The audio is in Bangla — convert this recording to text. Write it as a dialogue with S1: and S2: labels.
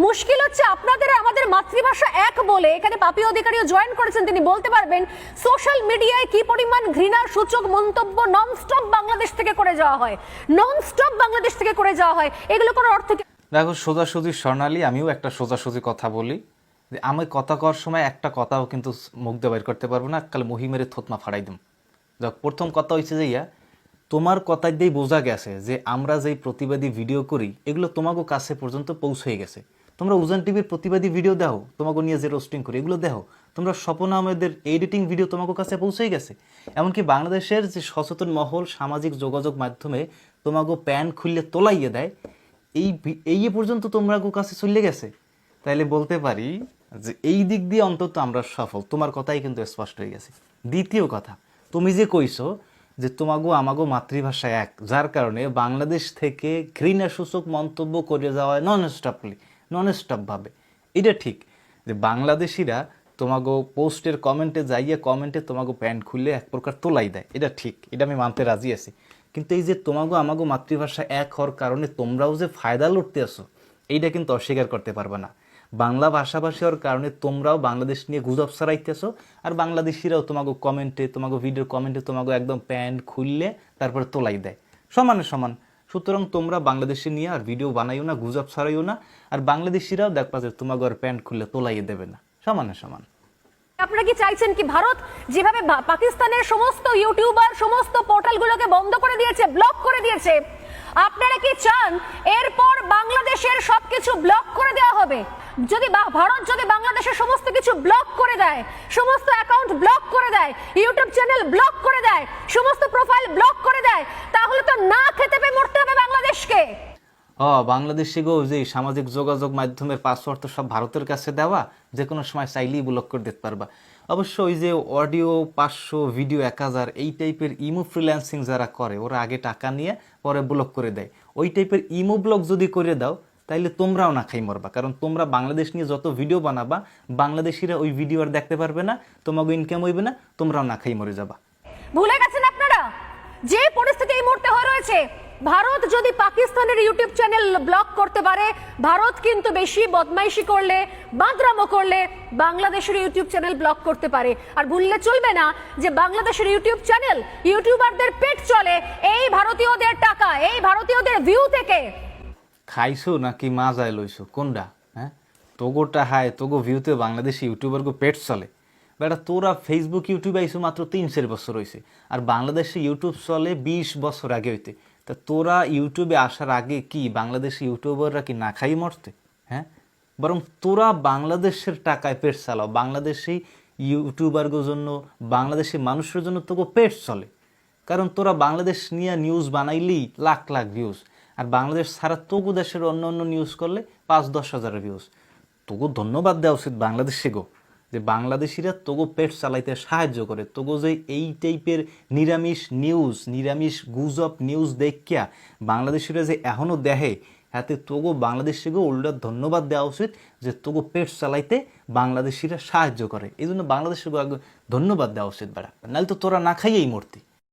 S1: মুশকিল হচ্ছে আপনাদের আমাদের মাতৃভাষা এক বলে এখানে পাপি অধিকারীও জয়েন করেছেন, তিনি বলতে পারবেন সোশ্যাল মিডিয়ায় কি পরিমাণ ঘৃণার সূচক মন্তব্য ননস্টপ বাংলাদেশ থেকে করে যাওয়া হয়, ননস্টপ বাংলাদেশ থেকে করে যাওয়া হয়, এগুলো কোনো অর্থ।
S2: দেখো সোজাসুজি স্বর্ণালী, আমিও একটা সোজাসুজি কথা বলি যে আমি কথা কওয়ার সময় একটা কথাও কিন্তু মুখ দিয়ে বের করতে পারবো না, কালে মহিমের থতমা ফাড়াই দিম। দেখ প্রথম কথা হয়েছে যে তোমার কথা দিয়েই বোঝা গেছে যে আমরা যেই প্রতিবাদী ভিডিও করি এগুলো তোমাকে কাছে পর্যন্ত পৌঁছে গেছে। তোমরা উজান টিভির প্রতিবাদী ভিডিও দাও, তোমাকে নিয়ে যে রোস্টিং করি এগুলো দেখো, তোমরা স্বপন আহমেদের এডিটিং ভিডিও তোমাকে কাছে পৌঁছেই গেছে। এমনকি বাংলাদেশের যে সচেতন মহল সামাজিক যোগাযোগ মাধ্যমে তোমাকে প্যান খুললে তোলাইয়ে দেয়, এই পর্যন্ত তোমরা কাছে চলে গেছে। তাইলে বলতে পারি যে এই দিক দিয়ে অন্তত আমরা সফল। তোমার কথাই কিন্তু স্পষ্ট হয়ে গেছে। দ্বিতীয় কথা, তুমি যে কইছো যে তোমাগো আমাগো মাতৃভাষা এক, যার কারণে বাংলাদেশ থেকে ঘৃণাসূচক মন্তব্য করে যাওয়া হয় নন স্টপভাবে। এটা ঠিক যে বাংলাদেশিরা তোমাগো পোস্টের কমেন্টে যাইয়ে কমেন্টে তোমাগো প্যান্ট খুললে এক প্রকার তোলাই দেয়, এটা ঠিক, এটা আমি মানতে রাজি আছি। কিন্তু এই যে তোমাগো আমাগো মাতৃভাষা এক হওয়ার কারণে তোমরাও যে ফায়দা লুটতে আসো এইটা কিন্তু অস্বীকার করতে পারবে না। বাংলা ভাষাভাষী হওয়ার কারণে তোমরাও বাংলাদেশ নিয়ে গুজব ছড়াইতেছো, আর বাংলাদেশিরাও তোমাকে কমেন্টে তোমাকে ভিডিওর কমেন্টে তোমাকে একদম প্যান্ট খুললে তারপরে তোলাই দেয়, সমানে সমান। সুতরাং তোমরা বাংলাদেশি নিয়ে আর ভিডিও বানাইও না, গুজব ছড়াইও না, আর বাংলাদেশিরাও দেখবা যে তোমাকে আর প্যান্ট খুললে তোলাইয়ে দেবে না, সমানে সমান।
S1: আপনারা কি চাইছেন কি ভারত যেভাবে পাকিস্তানের সমস্ত ইউটিউবার সমস্ত পোর্টালগুলোকে বন্ধ করে দিয়েছে, ব্লক করে দিয়েছে, আপনারা কি চান এরপর বাংলাদেশের সবকিছু ব্লক করে দেওয়া হবে? যদি ভারত যদি বাংলাদেশের সমস্ত কিছু ব্লক করে দেয়, সমস্ত অ্যাকাউন্ট ব্লক করে দেয়, ইউটিউব চ্যানেল ব্লক করে দেয়, সমস্ত প্রোফাইল ব্লক করে দেয়, তাহলে তো না খেতে পেয়ে মরতে হবে বাংলাদেশকে।
S2: বাংলাদেশি গো যে সামাজিক যোগাযোগ মাধ্যমের পাসওয়ার্ড তো সব ভারতের কাছে দেওয়া, যে কোনো সময় চাইলেই ব্লক করে দিতে পারবা। অবশ্য ওই যে অডিও 500 ভিডিও 1000 এই টাইপের ইমো ফ্রিল্যান্সিং যারা করে ওরা আগে টাকা নিয়ে পরে ব্লক করে দেয়। ওই টাইপের ইমো ব্লক যদি করে দাও তাইলে তোমরাও না খাই মরবা, কারণ তোমরা বাংলাদেশ নিয়ে যত ভিডিও বানাবা বাংলাদেশিরা ওই ভিডিও আর দেখতে পারবে না, তোমাকে ইনকাম হইবে না, তোমরাও না খাই মরে যাবা।
S1: ভুলে গেছেন আপনারা যে পরিস্থিতি এই মুহূর্তে হয়ে রয়েছে, ভারত যদি পাকিস্তানের ইউটিউব চ্যানেল ব্লক করতে পারে, ভারত কিন্তু বেশি বদমাইশি করলে বাঁদরামো করলে বাংলাদেশের ইউটিউব চ্যানেল ব্লক করতে পারে। আর ভুললে চলবে না যে বাংলাদেশের ইউটিউব চ্যানেল ইউটিউবারদের পেট চলে এই ভারতীয়দের টাকা, এই ভারতীয়দের ভিউ থেকে।
S2: খাইছো নাকি মাজায় লইছো কোনটা? হ্যাঁ, তোগোটা হায় তোগো ভিউতে বাংলাদেশি ইউটিউবারগো পেট চলে। বেটা তোরা ফেসবুক ইউটিউবে আইসো মাত্র 3-4 বছর হয়েছে, আর বাংলাদেশে ইউটিউব চলে 20 বছর আগে হইতে। তা তোরা ইউটিউবে আসার আগে কি বাংলাদেশি ইউটিউবাররা কি না খাই মরতে? হ্যাঁ, বরং তোরা বাংলাদেশের টাকায় পেট চালাও, বাংলাদেশি ইউটিউবারগুলোর জন্য বাংলাদেশি মানুষের জন্য তোকে পেট চলে। কারণ তোরা বাংলাদেশ নিয়ে নিউজ বানাইলেই লাখ লাখ ভিউজ, আর বাংলাদেশ ছাড়া তোগো দেশের অন্য অন্য নিউজ করলে 5-10 হাজার ভিউজ। তোগো ধন্যবাদ দেওয়া উচিত বাংলাদেশে গো, যে বাংলাদেশিরা তোগো পেট চালাইতে সাহায্য করে। তোগো যে এই টাইপের নিরামিষ নিউজ, নিরামিষ গুজব নিউজ দেখিয়া বাংলাদেশিরা যে এখনও দেখে, হাতে তোগো বাংলাদেশিগো উল্টা ধন্যবাদ দেওয়া উচিত যে তোগো পেট চালাইতে বাংলাদেশিরা সাহায্য করে। এই জন্য বাংলাদেশিগো ধন্যবাদ দেওয়া উচিত বেড়া, নাহলে তো তোরা না খাইয়েই মূর্তি।